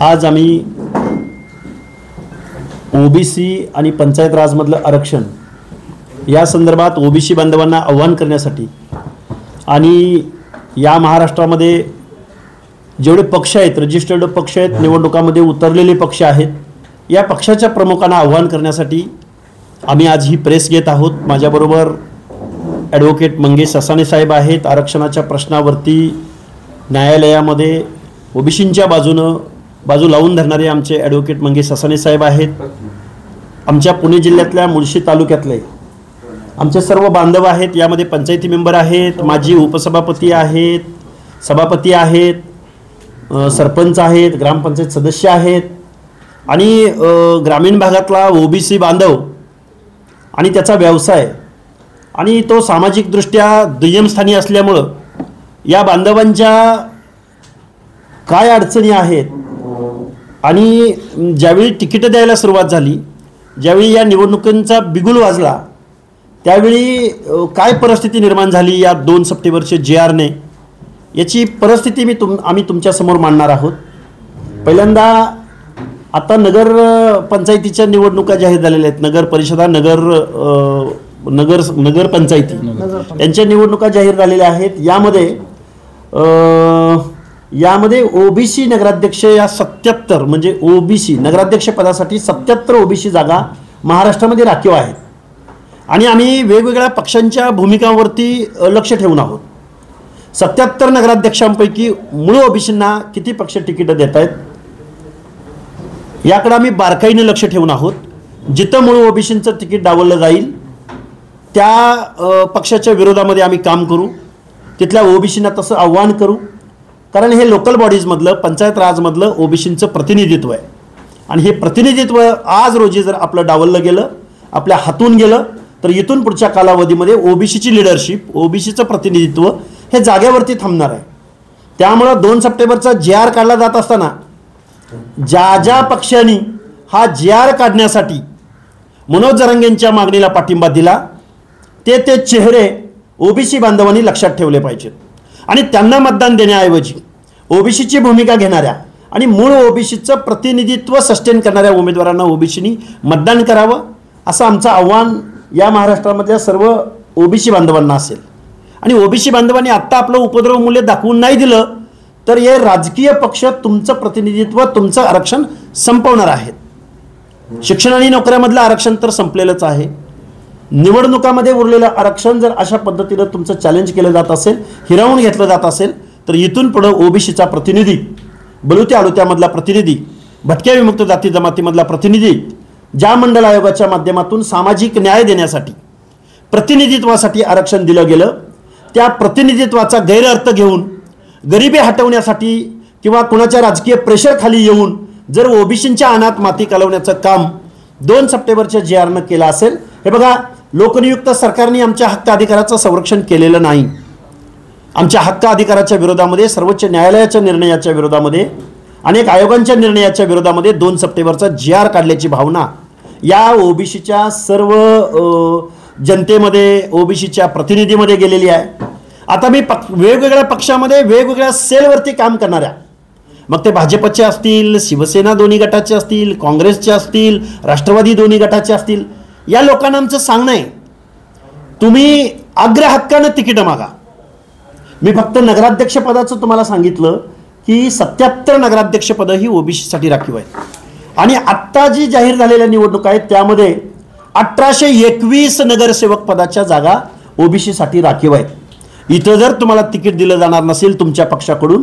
आज आम्ही ओबीसी आणि पंचायत राजमधलं आरक्षण या संदर्भात ओबीसी बांधवांना आव्हान करण्यासाठी आणि या महाराष्ट्रामध्ये जेवढे पक्ष आहेत, रजिस्टर्ड पक्ष आहेत, निवडणुकामध्ये उतरलेले पक्ष आहेत, या पक्षाच्या प्रमुखांना आव्हान करण्यासाठी आम्ही आज ही प्रेस घेत आहोत। माझ्याबरोबर ॲडव्होकेट मंगेश ससाणे साहेब आहेत। आरक्षणाच्या प्रश्नावरती न्यायालयामध्ये ओबीसींच्या बाजू लावून धरणारे आमचे ॲडव्होकेट मंगेश ससाणे साहेब आहेत। आमच्या पुणे जिल्ह्यातल्या मुळशी तालुक्यातले आमचे सर्व बांधव आहेत। यामध्ये पंचायती मेंबर आहेत, माजी उपसभापती आहेत, सभापती आहेत, सरपंच आहेत, ग्रामपंचायत सदस्य आहेत आणि ग्रामीण भागातला ओबीसी बांधव आणि त्याचा व्यवसाय आणि तो सामाजिकदृष्ट्या दुय्यम स्थानी असल्यामुळं या बांधवांच्या काय अडचणी आहेत आणि ज्यावेळी तिकीटं द्यायला सुरुवात झाली, ज्यावेळी या निवडणुकांचा बिगुल वाजला, त्यावेळी काय परिस्थिती निर्माण झाली या 2 सप्टेंबरचे JRने, याची परिस्थिती आम्ही तुमच्यासमोर मांडणार आहोत। पहिल्यांदा आता नगर पंचायतीच्या निवडणुका जाहीर झालेल्या आहेत। नगर परिषदा, नगर पंचायती यांच्या निवडणुका जाहीर झालेल्या आहेत। यामध्ये ओबीसी नगराध्यक्ष या 77 म्हणजे ओबीसी नगराध्यक्ष पदासाठी 77 ओबीसी जागा महाराष्ट्रामध्ये राखीव आहेत आणि आम्ही वेगवेगळ्या पक्षांच्या भूमिकांवरती लक्ष ठेवून आहोत। 77 नगराध्यक्षांपैकी मूळ ओबीसींना किती पक्ष तिकीटं देत आहेत याकडे आम्ही बारकाईने लक्ष ठेवून आहोत। जिथं मूळ ओबीसींचं तिकीट डावललं जाईल त्या पक्षाच्या विरोधामध्ये आम्ही काम करू, तिथल्या ओबीसींना तसं आव्हान करू, कारण हे लोकल बॉडीजमधलं, पंचायत राजमधलं ओबीसींचं प्रतिनिधित्व आहे आणि हे प्रतिनिधित्व आज रोजी जर आपलं डावललं गेलं, आपल्या हातून गेलं, तर इथून पुढच्या कालावधीमध्ये ओबीसीची लिडरशिप, ओबीसीचं प्रतिनिधित्व हे जागेवरती थांबणार आहे। त्यामुळं 2 सप्टेंबरचा JR काढला जात असताना ज्या पक्षांनी हा JR काढण्यासाठी मनोज जरांगेंच्या मागणीला पाठिंबा दिला ते चेहरे ओबीसी बांधवांनी लक्षात ठेवले पाहिजेत आणि त्यांना मतदान देण्याऐवजी ओबीसीची भूमिका घेणाऱ्या आणि मूळ ओबीसीचं प्रतिनिधित्व सस्टेन करणाऱ्या उमेदवारांना ओबीसीनी मतदान करावं, असं आमचं आव्हान या महाराष्ट्रामधल्या सर्व ओबीसी बांधवांना असेल। आणि ओबीसी बांधवांनी आत्ता आपलं उपद्रव मूल्य दाखवून नाही दिलं तर हे राजकीय पक्ष तुमचं प्रतिनिधित्व, तुमचं आरक्षण संपवणार आहेत। शिक्षण आणि नोकऱ्यामधलं आरक्षण तर संपलेलंच आहे। निवडणुकामध्ये उरलेलं आरक्षण जर अशा पद्धतीनं तुमचं चॅलेंज केलं जात असेल, हिरावून घेतलं जात असेल, तर इथून पुढं ओबीसीचा प्रतिनिधी, बलुत्या आलुत्यामधला प्रतिनिधी, भटक्या विमुक्त जाती जमातीमधला प्रतिनिधी ज्या मंडल आयोगाच्या माध्यमातून सामाजिक न्याय देण्यासाठी, प्रतिनिधित्वासाठी आरक्षण दिलं गेलं, त्या प्रतिनिधित्वाचा गैरअर्थ घेऊन गरिबी हटवण्यासाठी किंवा कुणाच्या राजकीय प्रेशर खाली येऊन जर ओबीसींच्या अनाथ माती कालवण्याचं काम 2 सप्टेंबरच्या JRनं केलं असेल, हे बघा, लोकनियुक्त सरकारने आमच्या हक्क अधिकाराचं संरक्षण केलेलं नाही। आमच्या हक्क अधिकाराच्या विरोधामध्ये, सर्वोच्च न्यायालयाच्या निर्णयाच्या विरोधामध्ये, अनेक आयोगांच्या निर्णयाच्या विरोधामध्ये 2 सप्टेंबरचा JR काढल्याची भावना या ओबीसीच्या सर्व जनतेमध्ये, ओबीसीच्या प्रतिनिधीमध्ये गेलेली आहे। आता मी वेगवेगळ्या पक्षामध्ये वेगवेगळ्या सेलवरती काम करणाऱ्या, मग ते भाजपचे असतील, शिवसेना दोन्ही गटाचे असतील, काँग्रेसचे असतील, राष्ट्रवादी दोन्ही गटाचे असतील, या लोकांना आमचं सांगणं आहे, तुम्ही अग्र हक्कानं तिकीटं मागा। मी फक्त नगराध्यक्ष पदाचं तुम्हाला सांगितलं की 77 नगराध्यक्ष पदं ही ओबीसीसाठी राखीव आहेत आणि आत्ता जी जाहीर झालेल्या निवडणुका आहेत त्यामध्ये 1821 नगरसेवक पदाच्या जागा ओबीसीसाठी राखीव आहेत। इथं जर तुम्हाला तिकीट दिलं जाणार नसेल तुमच्या पक्षाकडून,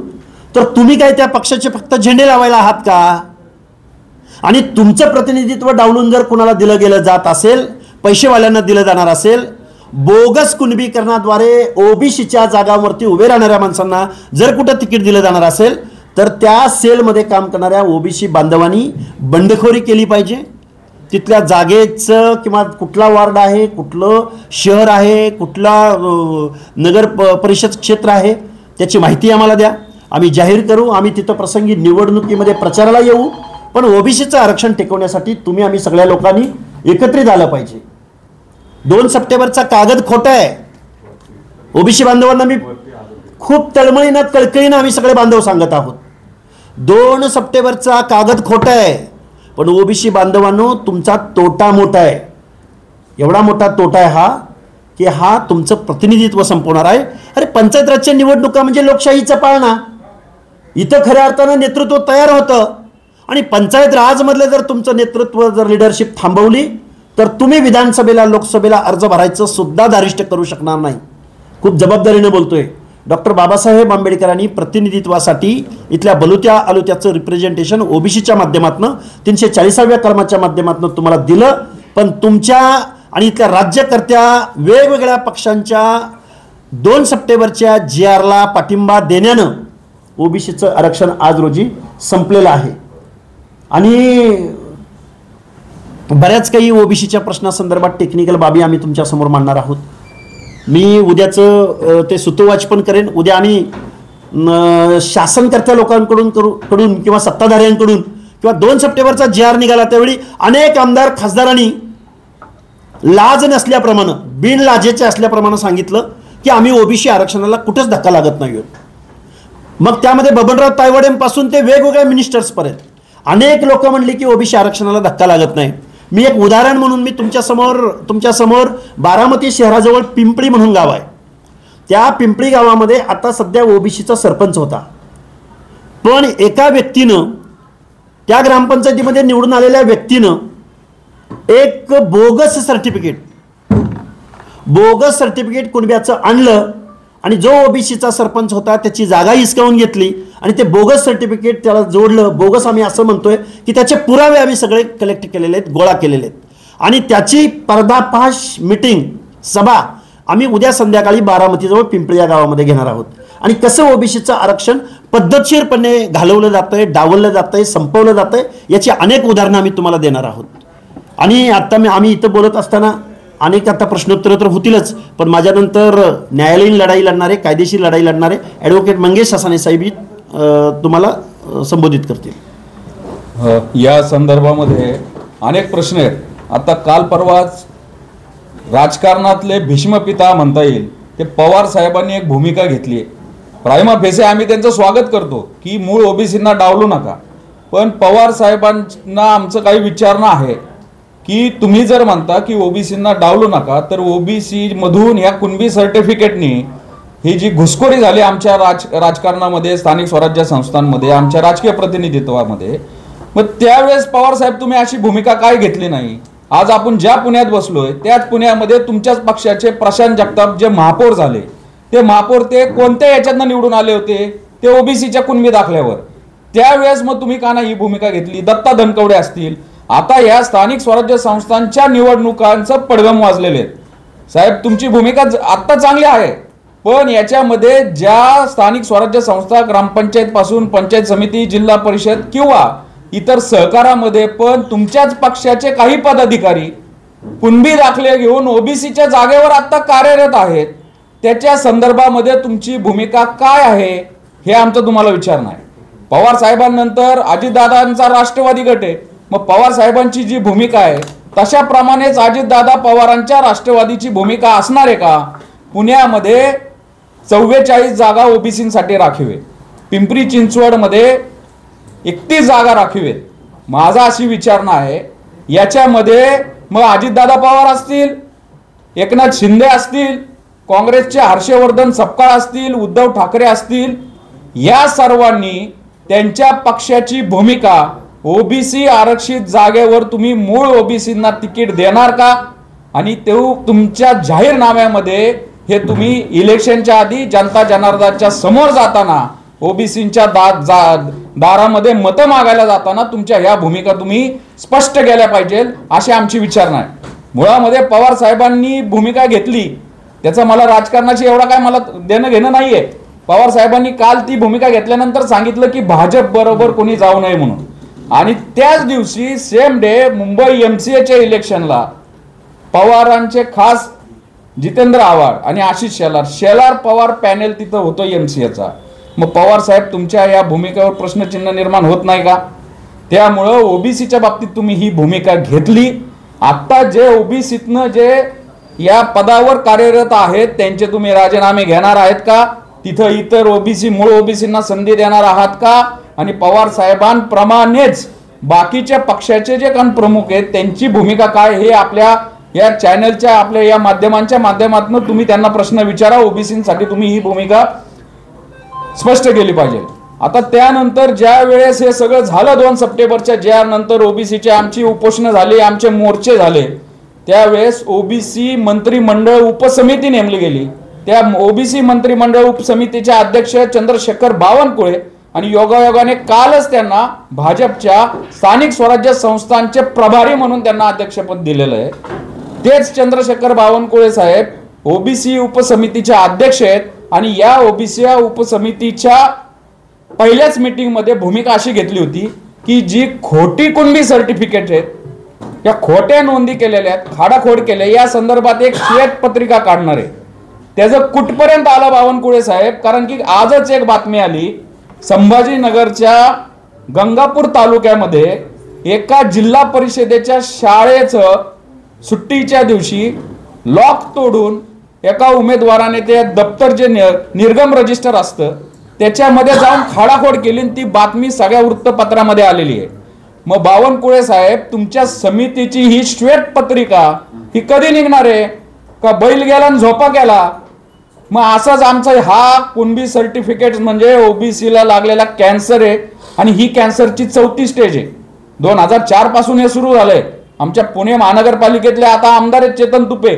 तर तुम्ही काय त्या पक्षाचे फक्त झेंडे लावायला आहात का? आणि तुमचं प्रतिनिधित्व डावलून जर कुणाला दिलं गेलं जात असेल, पैसेवाल्यांना दिलं जाणार असेल, बोगस कुणबीकरणाद्वारे ओबीसीच्या जागांवरती उभे राहणाऱ्या माणसांना जर कुठं तिकीट दिलं जाणार असेल, तर त्या सेलमध्ये काम करणाऱ्या ओबीसी बांधवांनी बंडखोरी केली पाहिजे। तिथल्या जागेचं किंवा कुठला वार्ड आहे, कुठलं शहर आहे, कुठला नगर परिषद क्षेत्र आहे, त्याची माहिती आम्हाला द्या, आम्ही जाहीर करू। आम्ही तिथं प्रसंगी निवडणुकीमध्ये प्रचाराला येऊ, पण ओबीसीचं आरक्षण टिकवण्यासाठी तुम्ही आम्ही सगळ्या लोकांनी एकत्रित आलं पाहिजे। 2 सप्टेंबरचा कागद खोटा आहे। ओबीसी बांधवांना मी खूप तळमळीनं कळकळीनं आम्ही सगळे बांधव सांगत आहोत, 2 सप्टेंबरचा कागद खोटा आहे, पण ओबीसी बांधवांनो तुमचा तोटा मोठा आहे. एवढा मोठा तोटा आहे हा की हा तुमचं प्रतिनिधित्व संपवणार आहे. अरे पंचायत राजच्या निवडणुका म्हणजे लोकशाहीचा पाळणा. इथं खऱ्या अर्थानं नेतृत्व तयार होतं आणि पंचायत राजमधलं जर तुमचं नेतृत्व जर लिडरशिप थांबवली तर तुम्ही विधानसभेला लोकसभेला अर्ज भरायचं सुद्धा दारिष्ट्य करू शकणार नाही. खूप जबाबदारीनं बोलतोय. डॉक्टर बाबासाहेब आंबेडकरांनी प्रतिनिधित्वासाठी इथल्या बलुत्या आलुत्याचं रिप्रेझेंटेशन ओबीसीच्या माध्यमातून 340व्या कलमाच्या माध्यमातून तुम्हाला दिलं, पण तुमच्या आणि इथल्या राज्यकर्त्या वेगवेगळ्या पक्षांच्या 2 सप्टेंबरच्या GRला पाठिंबा देण्यानं ओबीसीचं आरक्षण आज रोजी संपलेलं आहे. आणि बऱ्याच काही ओबीसीच्या प्रश्नासंदर्भात टेक्निकल बाबी आम्ही तुमच्यासमोर मांडणार आहोत. मी उद्याचं ते सुतोवाच पण करेन. उद्या आम्ही शासनकर्त्या लोकांकडून किंवा सत्ताधाऱ्यांकडून किंवा 2 सप्टेंबरचा GR निघाला त्यावेळी अनेक आमदार खासदारांनी लाज नसल्याप्रमाणे बिनलाजेचे असल्याप्रमाणे सांगितलं की आम्ही ओबीसी आरक्षणाला कुठंच धक्का लागत नाही. मग त्यामध्ये बबनराव तायवाडेंपासून ते वेगवेगळ्या मिनिस्टर्सपर्यंत अनेक लोक म्हणली की ओबीसी आरक्षणाला धक्का लागत नाही. मी एक उदाहरण म्हणून मी तुमच्यासमोर बारामती शहराजवळ पिंपळी म्हणून गाव आहे. त्या पिंपळी गावामध्ये आता सध्या ओबीसीचा सरपंच होता, पण एका व्यक्तीनं त्या ग्रामपंचायतीमध्ये निवडून आलेल्या व्यक्तीनं एक बोगस सर्टिफिकेट कुणब्याचं आणलं आणि जो ओबीसीचा सरपंच होता त्याची जागा हिसकावून घेतली आणि ते बोगस सर्टिफिकेट त्याला जोडलं. बोगस आम्ही असं म्हणतोय की त्याचे पुरावे आम्ही सगळे कलेक्ट केलेले आहेत, गोळा केलेले आहेत आणि त्याची पर्दाफाश मीटिंग सभा आम्ही उद्या संध्याकाळी बारामतीजवळ पिंपळी या गावामध्ये घेणार आहोत. आणि कसं ओबीसीचं आरक्षण पद्धतशीरपणे घालवलं जातंय, डावललं जातंय, संपवलं जातंय याची अनेक उदाहरणं आम्ही तुम्हाला देणार आहोत. आणि आता आम्ही इथं बोलत असताना अनेक आता प्रश्नोत्तर तर होतीलच, पण माझ्यानंतर न्यायालयीन लढाई लढणारे, कायदेशीर लढाई लढणारे ॲडव्होकेट मंगेश हसाने साहेब तुम्हाला संबोधित करतील. या संदर्भामध्ये अनेक प्रश्न आहेत. आता काल परवाच राजकारणातले भीष्मपिता म्हणता येईल ते पवार साहेबांनी एक भूमिका घेतली आहे. प्रायमा फेसे आम्ही त्यांचं स्वागत करतो की मूळ ओबीसींना डावलू नका, पण पवार साहेबांना आमचं काही विचारणं आहे की तुम्ही जर म्हणता की ओबीसींना डावलू नका, तर ओबीसी मधून या कुणबी सर्टिफिकेटनी ही जी घुसखोरी झाली आमच्या राजकारणामध्ये, स्थानिक स्वराज्य संस्थांमध्ये, आमच्या राजकीय प्रतिनिधित्वामध्ये, मग त्यावेळेस पवार साहेब तुम्ही अशी भूमिका काय घेतली नाही? आज आपण ज्या पुण्यात बसलोय त्याच पुण्यामध्ये तुमच्याच पक्षाचे प्रशांत जगताप जे महापौर झाले, ते महापौर ते कोणत्या याच्यातनं निवडून आले होते? ते ओबीसीच्या कुणबी दाखल्यावर. त्यावेळेस मग तुम्ही का नाही ही भूमिका घेतली? दत्ता धनकवडे असतील, आता या स्थानिक स्वराज्य संस्थांच्या निवडणुकांचं पडगम वाजलेले आहेत. साहेब तुमची भूमिका आत्ता चांगली आहे, पण याच्यामध्ये ज्या स्थानिक स्वराज्य संस्था ग्रामपंचायत पासून पंचायत समिती, जिल्हा परिषद किंवा इतर सहकारामध्ये पण तुमच्याच पक्षाचे काही पदाधिकारी कुणबी दाखले घेऊन ओबीसीच्या जागेवर आता कार्यरत आहेत, त्याच्या संदर्भामध्ये तुमची भूमिका काय आहे हे आमचं तुम्हाला विचारणं आहे. पवार साहेबांनंतर अजितदादांचा राष्ट्रवादी गट आहे, मग पवार साहेबांची जी भूमिका आहे तशाप्रमाणेच अजितदादा पवारांच्या राष्ट्रवादीची भूमिका असणार आहे का? पुण्यामध्ये 44 जागा ओबीसींसाठी राखीव आहे, पिंपरी चिंचवडमध्ये 31 जागा राखीव आहेत. माझा अशी विचारणा आहे याच्यामध्ये मग अजितदादा पवार असतील, एकनाथ शिंदे असतील, काँग्रेसचे हर्षवर्धन सपकाळ असतील, उद्धव ठाकरे असतील, या सर्वांनी त्यांच्या पक्षाची भूमिका ओबीसी आरक्षित जागेवर तुम्ही मूळ ओबीसींना तिकीट देणार का? आणि ते तुमच्या जाहीरनाम्यामध्ये हे तुम्ही इलेक्शनच्या आधी जनता जनार्दनाच्या समोर जाताना ओबीसींच्या दारामध्ये मतं मागायला जाताना तुमच्या ह्या भूमिका तुम्ही स्पष्ट केल्या पाहिजे अशी आमची विचारणा आहे. मुळामध्ये पवार साहेबांनी भूमिका घेतली त्याचा मला राजकारणाशी एवढा काय मला देणं घेणं नाहीये. पवार साहेबांनी काल ती भूमिका घेतल्यानंतर सांगितलं की भाजप बरोबर कोणी जाऊ नये म्हणून, आणि त्याच दिवशी सेम डे मुंबई MCAच्या इलेक्शनला पवारांचे खास जितेंद्र आव्हाड आणि आशिष शेलार पवार पॅनेल तिथं होतो MCAचा. मग पवार साहेब तुमच्या या भूमिकेवर प्रश्नचिन्ह निर्माण होत नाही का? त्यामुळं ओबीसीच्या बाबतीत तुम्ही ही भूमिका घेतली. आता जे ओबीसीतनं जे या पदावर कार्यरत आहेत त्यांचे तुम्ही राजीनामे घेणार आहेत का? तिथं इतर ओबीसी मूळ ओबीसींना संधी देणार आहात का? आणि पवार साहेबांप्रमाणेच बाकीच्या पक्षाचे जे काही प्रमुख आहेत त्यांची भूमिका काय हे आपल्या या चॅनलच्या आपल्या या माध्यमांच्या माध्यमातून तुम्ही त्यांना प्रश्न विचारा. ओबीसीसाठी तुम्ही ही भूमिका स्पष्ट केली पाहिजे. आता त्यानंतर ज्या वेळेस हे सगळं झालं 2 सप्टेंबरच्या, ज्यानंतर ओबीसीचे आमची उपोषणं झाली, आमचे मोर्चे झाले, त्यावेळेस ओबीसी मंत्रिमंडळ उपसमिती नेमली गेली. त्या ओबीसी मंत्रिमंडळ उपसमितीचे अध्यक्ष चंद्रशेखर बावनकुळे आणि योगायोगाने कालच त्यांना भाजपच्या स्थानिक स्वराज्य संस्थांचे प्रभारी म्हणून त्यांना अध्यक्षपद दिलेलं आहे. तेच चंद्रशेखर बावनकुळे साहेब ओबीसी उपसमितीचे अध्यक्ष आहेत आणि या ओबीसी उपसमितीच्या पहिल्याच मीटिंगमध्ये भूमिका अशी घेतली होती की जी खोटी कुणबी सर्टिफिकेट आहेत, या खोट्या नोंदी केलेल्या आहेत, खाडाखोड केले, या संदर्भात एक श्वेतपत्रिका काढणार आहे. त्याचं कुठपर्यंत आलं बावनकुळे साहेब? कारण की आजच एक बातमी आली, संभाजीनगरच्या गंगापूर तालुक्यामध्ये एका जिल्हा परिषदेच्या शाळेचं सुट्टीच्या दिवशी लॉक तोडून एका उमेदवाराने ते दप्तर जे निर्गम रजिस्टर असतं त्याच्यामध्ये जाऊन खाडाखोड केली. ती बातमी सगळ्या वृत्तपत्रामध्ये आलेली आहे. मग बावनकुळे साहेब, तुमच्या समितीची ही श्वेतपत्रिका ही कधी निघणार आहे? का बैल गेला आणि झोपा गेला? मग असाच आमचा हा कुणबी सर्टिफिकेट म्हणजे ओबीसीला लागलेला कॅन्सर आहे आणि ही कॅन्सरची 4थी स्टेज आहे. 2004 पासून हे सुरू झालंय. आमच्या पुणे महानगरपालिकेतले आता आमदार आहेत चेतन तुपे,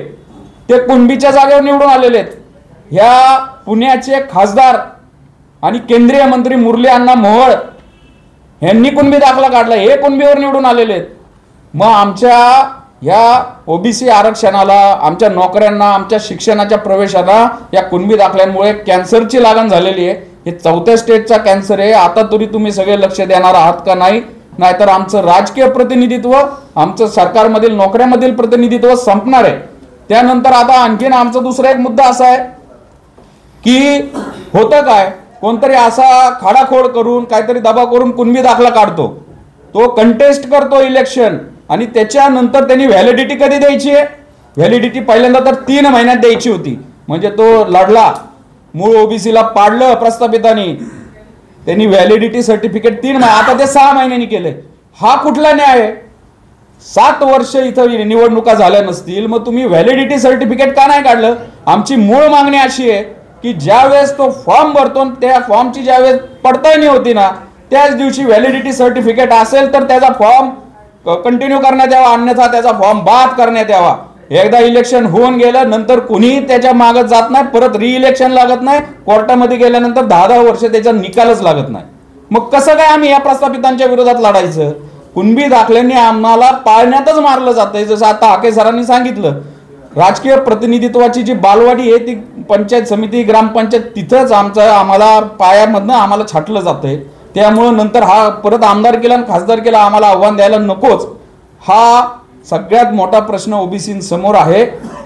ते कुणबीच्या जागेवर निवडून आलेले आहेत. ह्या पुण्याचे खासदार आणि केंद्रीय मंत्री मुरली अण्णा मोहोळ यांनी कुणबी दाखला काढला, हे कुणबीवर निवडून आलेले आहेत. मग आमच्या या ओबीसी आरक्षणाला, आमच्या नोकऱ्यांना, आमच्या शिक्षणाच्या प्रवेशाला या कुणबी दाखल्यांमुळे कॅन्सरची लागण झालेली आहे. हे 4थ्या स्टेजचा कॅन्सर आहे. आता तरी तुम्ही सगळे लक्ष देणार आहात का नाही? नाहीतर आमचं राजकीय प्रतिनिधित्व, आमचं सरकारमधील नोकऱ्यामधील प्रतिनिधित्व संपणार आहे. त्यानंतर आता आणखीन आमचा दुसरा एक मुद्दा असा आहे की होतं काय, कोणतरी असा खाडाखोड करून काहीतरी दबाव करून कुणबी दाखला काढतो, तो कंटेस्ट करतो इलेक्शन आणि त्याच्यानंतर त्यांनी व्हॅलिडिटी कधी द्यायची आहे? व्हॅलिडिटी पहिल्यांदा तर 3 महिन्यात द्यायची होती. म्हणजे तो लढला, मूळ ओबीसीला पाडलं प्रस्थापितांनी, त्यांनी व्हॅलिडिटी सर्टिफिकेट 3 महिने, आता ते 6 महिन्यांनी केले. हा कुठला न्याय आहे? 7 वर्ष इथं निवडणुका झाल्या नसतील, मग तुम्ही व्हॅलिडिटी सर्टिफिकेट का नाही काढलं? आमची मूळ मागणी अशी आहे की ज्या वेळेस तो फॉर्म भरतो त्या फॉर्मची ज्या वेळेस पडताळणी होती ना, त्याच दिवशी व्हॅलिडिटी सर्टिफिकेट असेल तर त्याचा फॉर्म कंटिन्यू करण्यात यावा, अन्यथा त्याचा फॉर्म बाद करण्यात यावा. एकदा इलेक्शन होऊन गेलं नंतर कुणीही त्याच्या मागत जात नाही, परत रिइलेक्शन लागत नाही, कोर्टामध्ये गेल्यानंतर 10-10 वर्ष त्याचा निकालच लागत नाही. मग कसं काय आम्ही या प्रस्थापितांच्या विरोधात लढायचं? कुणबी दाखल्यांनी आम्हाला पाळण्यातच मारलं जातंय. जसं आता हाके सरांनी सांगितलं, राजकीय प्रतिनिधित्वाची जी बालवाडी आहे ती पंचायत समिती, ग्रामपंचायत, तिथंच आम्हाला पायामधनं आम्हाला छाटलं जातंय. त्यामुळं नंतर हा परत आमदार केला आणि खासदार केला आम्हाला आव्हान द्यायला नकोच. हा सगळ्यात मोठा प्रश्न ओबीसींसमोर आहे.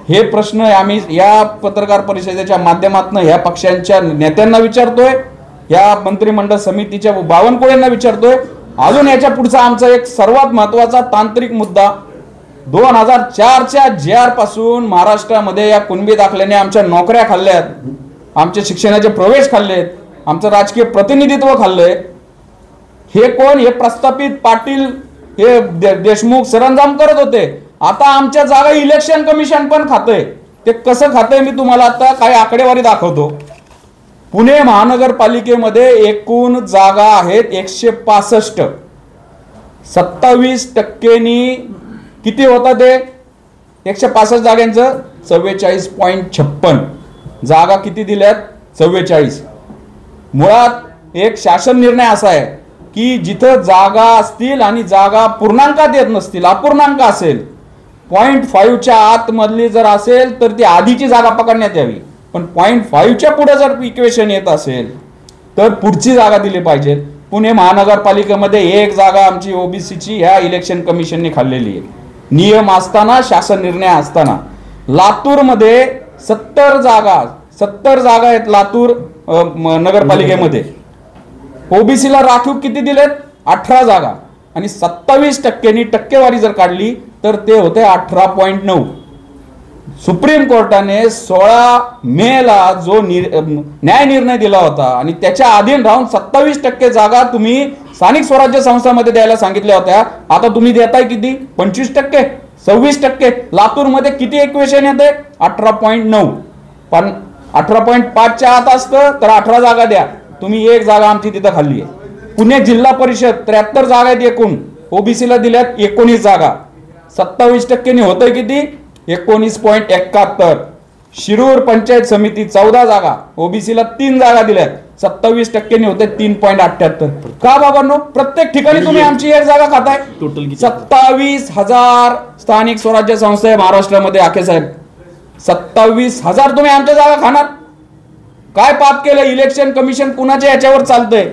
हे प्रश्न आम्ही या पत्रकार परिषदेच्या माध्यमातून या पक्षांच्या नेत्यांना विचारतोय, या मंत्रिमंडळ समितीच्या बावनकुळेंना विचारतोय. अजून याच्या पुढचा आमचा एक सर्वात महत्वाचा तांत्रिक मुद्दा, 2004च्या JR पासून महाराष्ट्रामध्ये या कुणबी दाखल्याने आमच्या नोकऱ्या खाल्ल्यात, आमचे शिक्षणाचे प्रवेश खाल्लेत, आमचं राजकीय प्रतिनिधित्व खाल्लंय. हे कोण? हे प्रस्थापित पाटील, हे देशमुख सरंजाम करत होते. आता आमच्या जागा इलेक्शन कमिशन पण खातंय. ते कसं खातंय मी तुम्हाला आता काही आकडेवारी दाखवतो. पुणे महानगरपालिकेमध्ये एकूण जागा आहेत 165. 27% किती होता ते? 165 जागांचं 44.56 जागा किती दिल्यात? 44. मुळात एक शासन निर्णय असा आहे की जिथं जागा असतील आणि जागा पूर्णांकात येत नसतील, अपूर्णांक असेल, 0.5च्या आतमधली जर असेल तर ती आधीची जागा पकडण्यात यावी. पण 0.5च्या पुढे जर इक्वेशन येत असेल तर पुढची जागा दिली पाहिजे. पुणे महानगरपालिकेमध्ये 1 जागा आमची ओबीसीची ह्या इलेक्शन कमिशनने खाल्लेली आहे, नियम असताना, शासन निर्णय असताना. लातूरमध्ये 70 जागा आहेत लातूर नगरपालिकेमध्ये. ओबीसीला राखीव किती दिलेत? 18 जागा आणि 27%नी टक्केवारी जर काढली तर ते होते 18.9. सुप्रीम कोर्टाने 16 मेला जो न्याय निर्णय दिला होता आणि त्याच्या अधीन राहून 27% जागा तुम्ही स्थानिक स्वराज्य संस्थांमध्ये द्यायला सांगितल्या होत्या. आता तुम्ही देताय किती? 25%, 26%. लातूरमध्ये किती इक्वेशन येते? 18.9. पण 18.5च्या आत असतं तर 18 जागा द्या. तुम्ही एक जागा आमची तिथं खाल्ली आहे. पुणे जिल्हा परिषद 73 जागा आहेत एकूण, ओबीसीला दिल्यात 19 जागा. 27% होतंय किती? 19.71. शिरूर पंचायत समिती 14 जागा, ओबीसीला 3 जागा दिल्यात, 27% होते 3.78. का बाबांनो? प्रत्येक ठिकाणी तुम्ही आमची एक जागा खाताय. टोटल 27,000 स्थानिक स्वराज्य संस्था आहे महाराष्ट्रामध्ये. आखे साहेब, 27,000 तुम्ही आमच्या जागा खाणार? काय पाप केलं? इलेक्शन कमिशन कुणाच्या याच्यावर चालतंय?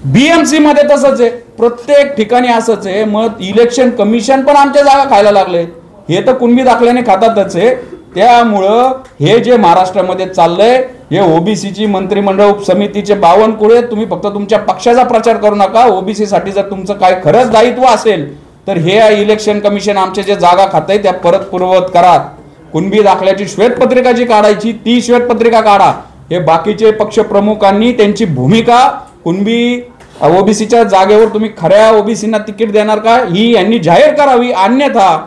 बीएमसी मध्ये तसंच आहे, प्रत्येक ठिकाणी असंच आहे. मग इलेक्शन कमिशन पण आमच्या जागा खायला लागले. हे तर कुणबी दाखल्याने खातातच आहे. त्यामुळं हे जे महाराष्ट्रामध्ये चाललंय, हे ओबीसीची मंत्रिमंडळ उपसमितीचे 52 कुळे. तुम्ही फक्त तुमच्या पक्षाचा प्रचार करू नका. ओबीसी साठी जर तुमचं काय खरंच दायित्व असेल तर हे इलेक्शन कमिशन आमचे जे जागा खातंय त्या परत पूर्ववत करा. कुणबी दाखल्याची श्वेतपत्रिका जी काढायची ती श्वेतपत्रिका काढा. हे बाकीचे पक्ष प्रमुखांनी त्यांची भूमिका कुणबी ओबीसीच्या जागेवर तुम्ही खऱ्या ओबीसींना तिकीट देणार का ही यांनी जाहीर करावी. अन्यथा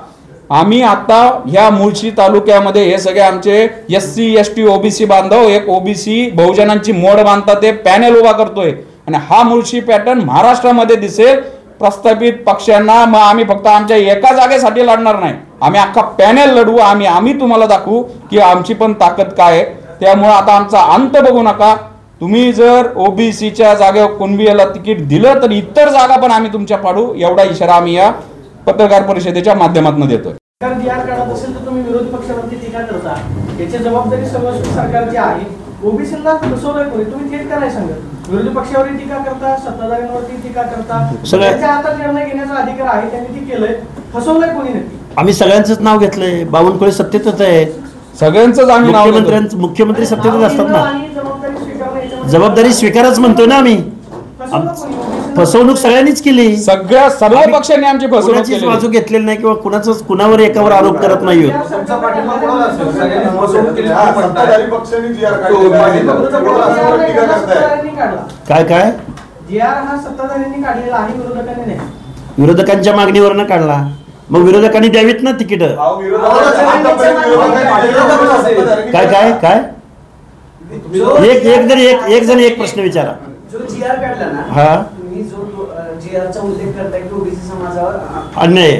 आम्ही आता ह्या मुळशी तालुक्यामध्ये हे सगळे आमचे SC ST ओबीसी बांधव एक ओबीसी बहुजनांची मोड बांधतात, ते पॅनेल उभा करतोय आणि हा मुळशी पॅटर्न महाराष्ट्रामध्ये दिसेल. प्रस्थापित पक्षांना मग आम्ही फक्त आमच्या एका जागेसाठी लढणार नाही, आम्ही अख्खा पॅनेल लढवू. आम्ही तुम्हाला दाखवू की आमची पण ताकद काय आहे. त्यामुळे आता आमचा अंत बघू नका. तुम्ही जर ओबीसीच्या जागेवर कुणबीला तिकीट दिलं तर इतर जागा पण आम्ही तुमच्या पाडू. एवढा इशारा आम्ही या पत्रकार परिषदेच्या माध्यमातून देतोय. जी.आर. काढत असेल तर तुम्ही विरोधी पक्षावरती टीका करता, याची जबाबदारी सर्व सरकारची आहे. ओबीसीला फसवलंय कोणी? तुम्ही थेट काय सांगत? विरोधी पक्षावरही टीका करता, सत्ताधाऱ्यांवरती टीका करता. त्यांच्या हातात निर्णय घेण्याचा अधिकार आहे, त्यांनी ती केलंय. फसवलंय कोणी नक्की? आम्ही सगळ्यांचंच नाव घेतलंय. बावनकुळे सत्तेतच आहेत, सगळ्यांचंच आम्ही नाव घेतो. मुख्यमंत्री सत्तेतच असतात ना. जबाबदारी स्वीकारच म्हणतोय ना आम्ही. फसवणूक सगळ्यांनीच केली. सर्व पक्षांनी आमची फसवणूक केली. बाजू घेतलेली नाही किंवा कुणावर एकावर आरोप करत नाही. काय काय जी.आर. हा सत्ताधाऱ्यांनी काढलेला आहे, विरोधकांनी नाही. विरोधकांच्या मागणीवरनं काढला. मग विरोधकांनी द्यावीत ना तिकीट. काय काय काय एक जण एक प्रश्न विचारा. जो जी.आर. काढला ना, हा, तुम्ही जो जी.आर.चा उल्लेख करताय की ओबीसी समाजावर अन्याय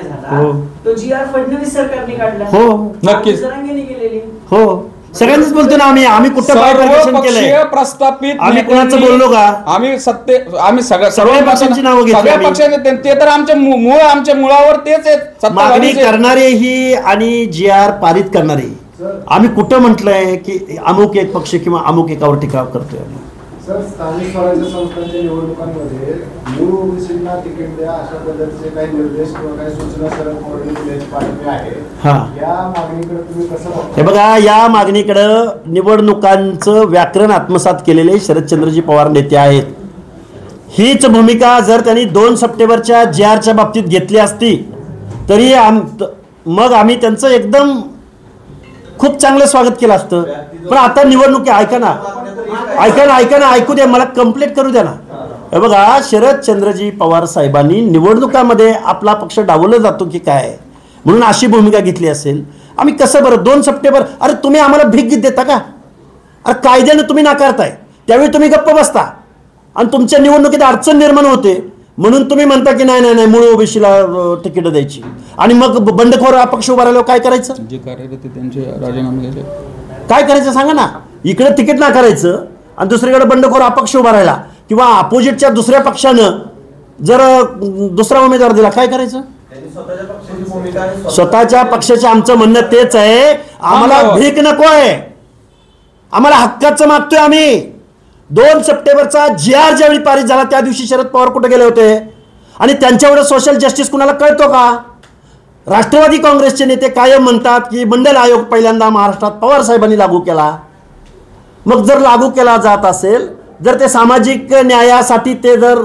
झाला, हो. तो जी.आर. फडणवीस सरकारने काढला. हो, नक्कीच. जरांगेने केलेली. हो, सगळ्यांनीच बोलतो ना आम्ही कुठं सर्वपक्षीय प्रस्तापित आम्ही कोणाचं बोललो का? आम्ही आम्ही सर्व पक्षांची नावं घेतली. सगळ्या पक्षांचे ते तर आमच्या मुळावर तेच आहेत. मागणी करणारे ही आणि जी.आर. पारित करणारे. आम्ही कुठं म्हटलंय की अमुक एक पक्ष किंवा अमुक एकावर टीका करतोय. सर, स्थानिक स्वराज्य संस्थांच्या निवडणुकांमध्ये मूळ ओबीसींना तिकीट द्या अशा पद्धतीचे काही निर्देश किंवा काही सूचना शरद पवारांनी पाठवल्या आहेत. या मागणीकडे तुम्ही कसं बघता? हे बघा, या मागणीकडं निवडणुकांचं व्याकरण आत्मसात केलेले शरदचंद्रजी पवार नेते आहेत. हीच भूमिका जर त्यांनी 2 सप्टेंबरच्या जी.आर.च्या बाबतीत घेतली असती तरी मग आम्ही त्यांचं एकदम खूप चांगलं स्वागत केलं असतं. पण आता निवडणुकी ऐका ना ऐकू द्या, मला कंप्लीट करू द्या ना. हे बघा, शरदचंद्रजी पवार साहेबांनी निवडणुकामध्ये आपला पक्ष डावलला जातो की काय म्हणून अशी भूमिका घेतली असेल. आम्ही कसं बरं 2 सप्टेंबर, अरे तुम्ही आम्हाला भीक देता का? अरे कायद्यानं तुम्ही नाकारताय, त्यावेळी तुम्ही गप्प बसता आणि तुमच्या निवडणुकीत अडचण निर्माण होते म्हणून तुम्ही म्हणता की नाही नाही नाही मूळ ओबीसीला तिकीट द्यायची. आणि मग बंडखोर अपक्ष उभा राहिल्यावर काय करायचं? जे कार्यरत त्यांचे राजीनामे घ्यायचे. काय करायचं सांगा ना. इकडे तिकीट नाकारायचं आणि दुसरीकडे बंडखोर अपक्ष उभा राहिला किंवा अपोजिटच्या दुसऱ्या पक्षानं जर दुसरा उमेदवार दिला, काय करायचं? स्वतःच्या पक्षाचे आमचं म्हणणं तेच आहे, आम्हाला भीक नको आहे, आम्हाला हक्काचं मागतोय आम्ही. 2 सप्टेंबरचा जी.आर. ज्यावेळी पारित झाला त्या दिवशी शरद पवार कुठे गेले होते? आणि त्यांच्यावर सोशल जस्टिस कुणाला कळतो का? राष्ट्रवादी काँग्रेसचे नेते कायम म्हणतात की मंडल आयोग पहिल्यांदा महाराष्ट्रात पवार साहेबांनी लागू केला. मग जर लागू केला जात असेल, जर ते सामाजिक न्यायासाठी ते जर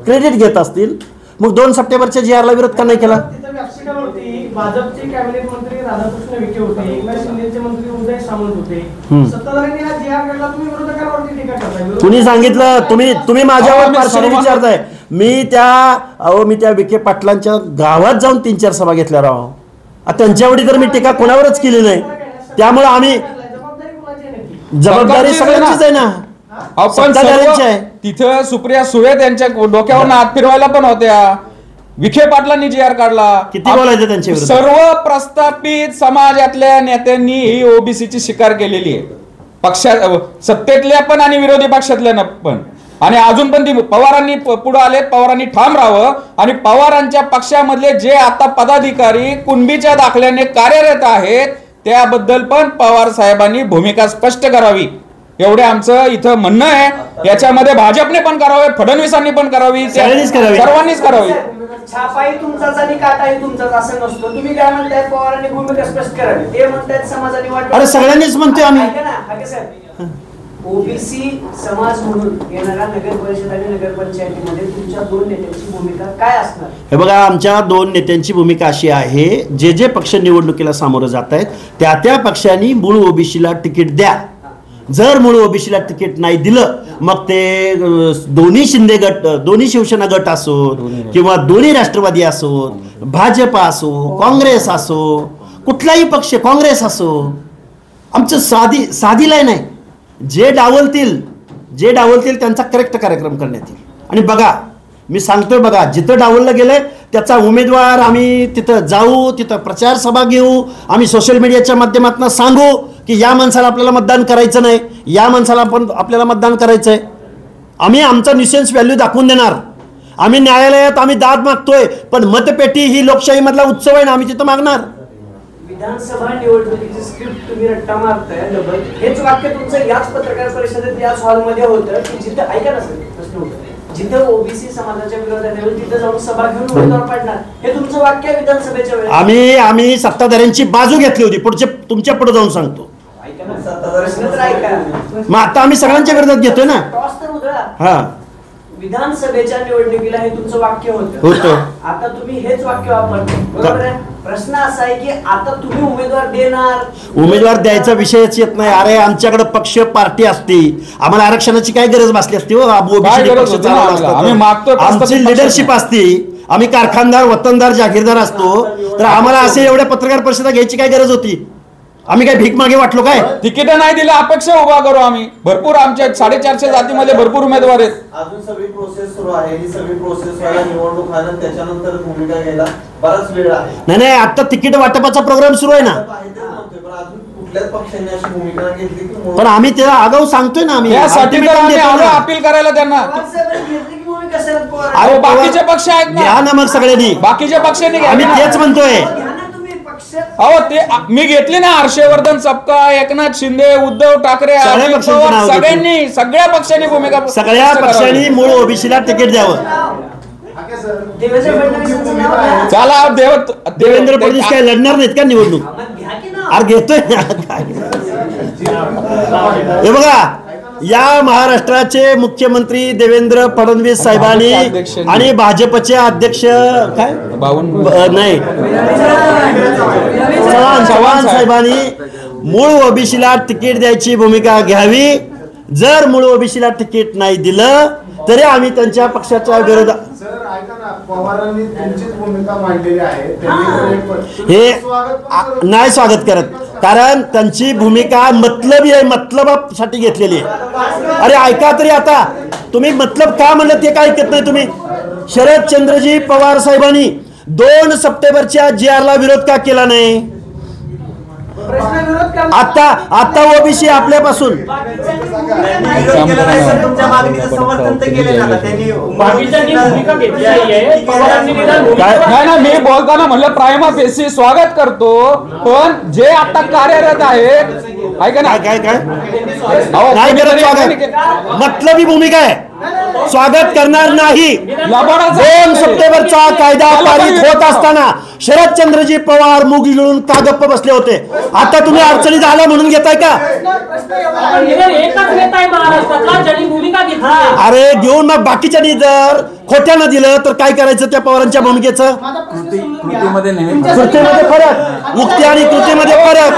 क्रेडिट घेत असतील, मग 2 सप्टेंबरच्या जी.आर.ला विरोध का नाही केला? व्यासपीठावरती भाजपचे कॅबिनेट मंत्री राधाकृष्ण विखे होते, एकनाथ शिंदेचे मंत्री उदय सामंत होते. सत्ताधाऱ्यांनी हा जी आर काढला, तुम्ही विरोधकांवरती टीका करताय. कुणी सांगितलं? तुम्ही माझ्यावर पार्शली विचारताय. मी त्या विखे पाटलांच्या गावात जाऊन 3-4 सभा घेतल्या राव. त्यांच्यावरती तर मी टीका कोणावरच केली नाही. त्यामुळे आम्ही जबाबदारी सगळ्यांचीच आहे ना. आपण तिथं सुप्रिया सुळे त्यांच्या डोक्यावर हात फिरवायला पण होत्या. विखे पाटलांनी जी आर काढला. किती बोलायचं त्यांच्या विरोधात? सर्व प्रस्थापित समाजातल्या नेत्यांनी ही ओबीसीची शिकार केलेली आहे. सत्तेतल्या पण आणि विरोधी पक्षातल्या पण. आणि अजून पण ती पवारांनी पुढे आले. पवारांनी ठाम राहावं आणि पवारांच्या पक्षामधले जे आता पदाधिकारी कुणबीच्या दाखल्याने कार्यरत आहेत त्याबद्दल पण पवार साहेबांनी भूमिका स्पष्ट करावी, एवढे आमचं इथं म्हणणं आहे. याच्यामध्ये भाजपने पण करावे, फडणवीसांनी पण करावी, सर्वांनीच करावी. छापाही तुमचाच आणि काटाही तुमचाच असं नसतो. तुम्ही काय म्हणताय? पवारांनी भूमिका स्पष्ट करावी. ते म्हणतायत समाजाने वाटत. अरे सगळ्यांनीच म्हणतोय आम्ही. ओबीसी समाज म्हणून येणाऱ्या नगर परिषद आणि नगरपंचायतीमध्ये तुमच्या 2 नेत्यांची भूमिका काय असणार? हे बघा, आमच्या 2 नेत्यांची भूमिका अशी आहे, जे पक्ष निवडणुकीला सामोरं जात आहेत त्या पक्षांनी मूळ ओबीसीला तिकीट द्या. जर मूळ ओबीसीला तिकीट नाही दिलं मग ते दोन्ही शिंदे गट, दोन्ही शिवसेना गट असो किंवा दोन्ही राष्ट्रवादी असो, भाजप असो, काँग्रेस असो, कुठलाही पक्ष, काँग्रेस असो, आमचं साधी लाईन आहे. जे डावलतील त्यांचा करेक्ट कार्यक्रम करण्यात येईल. आणि बघा, मी सांगतोय बघा, जिथं डावललं गेलंय त्याचा उमेदवार आम्ही तिथं जाऊ, तिथं प्रचार सभा घेऊ, आम्ही सोशल मीडियाच्या माध्यमातून सांगू की या माणसाला आपल्याला मतदान करायचं नाही, या माणसाला पण आपल्याला मतदान करायचंय. आम्ही आमचा न्यूसेन्स व्हॅल्यू दाखवून देणार. आम्ही न्यायालयात आम्ही दाद मागतोय, पण मतपेटी ही लोकशाहीमधला उत्सव आहे ना, आम्ही तिथं मागणार. विधानसभा निवडणुकीची स्क्रिप्ट तुम्ही रट्टा मारताय डबल. हेच वाक्य तुमचं याच पत्रकार परिषदेत याच हॉलमध्ये होतं की जिथं ऐका नसेल प्रश्न होता, जिथं ओबीसी समाजाच्या विरोधात येऊन तिथं जाऊन सभा घेऊन उमेदवार पाडणार, हे तुमचं वाक्य आहे विधानसभेच्या वेळेस. आम्ही सत्ताधाऱ्यांची बाजू घेतली होती. तुमच्या पुढे जाऊन सांगतो. मग आता आम्ही सगळ्यांच्या विरोधात घेतोय ना. हा, विधानसभेच्या निवडणुकीला हे तुमचं वाक्य होतं. आता तुम्ही हेच वाक्य वापरता, बरोबर आहे. प्रश्न असा आहे की आता तुम्ही उमेदवार देणार. उमेदवार द्यायचा विषयच येत नाही. अरे आमच्याकडे पक्ष पार्टी असते, आम्हाला आरक्षणाची काय गरज भासली असते? आमची लिडरशिप असते, आम्ही कारखानदार, वतनदार, जागीरदार असतो, तर आम्हाला असे एवढ्या पत्रकार परिषदा घ्यायची काय गरज होती? आम्ही काय भीक मागे वाटलो काय? तिकीट नाही दिलं, अपेक्षा उभा करू आम्ही. भरपूर आमच्या 450 जातीमध्ये भरपूर उमेदवार आहेत. अजून सगळी प्रोसेस सुरू आहे. ही सगळी प्रोसेस व्हायला निवडणूक आहे, त्याच्यानंतर भूमिका घ्यायला बराच वेळ आहे. नाही, आता तिकीट वाटपाचा प्रोग्राम सुरू आहे ना. कुठल्याच पक्षाने अशी भूमिका घेतली की पण आम्ही त्याला आगाऊ सांगतोय ना. आम्ही अपील करायला त्यांना. अरे बाकीचे पक्ष आहेत ना, घ्या ना मग सगळ्यांनी. बाकीच्या पक्षांनी आम्ही तेच म्हणतोय. अहो ते मी घेतली ना. हर्षवर्धन सपकाळ, एकनाथ शिंदे, उद्धव ठाकरे, सगळ्यांनी, सगळ्या पक्षांनी भूमिका, सगळ्या पक्षांनी मूळ ओबीसीला तिकीट द्यावं. चला देवेंद्र फडणवीस काय लढणार नाहीत का निवडणूक? अरे घेतोय. हे बघा, या महाराष्ट्राचे मुख्यमंत्री देवेंद्र फडणवीस साहेबांनी आणि भाजपचे अध्यक्ष काय नाही चव्हाण साहेबांनी मूळ ओबीसीला तिकीट द्यायची भूमिका घ्यावी. जर मूळ ओबीसीला तिकीट नाही दिलं तरी आम्ही त्यांच्या पक्षाच्या विरोधात. पवारांनी तुमचीच भूमिका मांडलेली आहे. हे नाही स्वागत करत, कारण त्यांची भूमिका मतलबी आहे, मतलबासाठी घेतलेली आहे. अरे ऐका तरी, आता तुम्ही मतलब का म्हणलं ते काय ऐकत नाही तुम्ही? शरदचंद्रजी पवार साहेबांनी 2 सप्टेंबरच्या GR ला विरोध का केला नाही? आता ओबीसी आपल्यापासून मी बोलताना म्हणलं प्रायमा फेसी स्वागत करतो, पण जे आता कार्यरत आहेत ऐका ना, काय काय नाही करत स्वागत. मतलबी भूमिका आहे. स्वागत करणार नाही. 2 सप्टेंबरचा कायदा पारित होत असताना शरदचंद्रजी पवार मुग गिळून का गप्प बसले होते? आता तुम्ही अडचणीत आला म्हणून घेताय का? अरे घेऊन मग बाकीच्यांनी जर खोट्यानं दिलं तर काय करायचं त्या पवारांच्या भूमिकेचं? कृतीमध्ये फरक, उक्ती आणि कृतीमध्ये फरक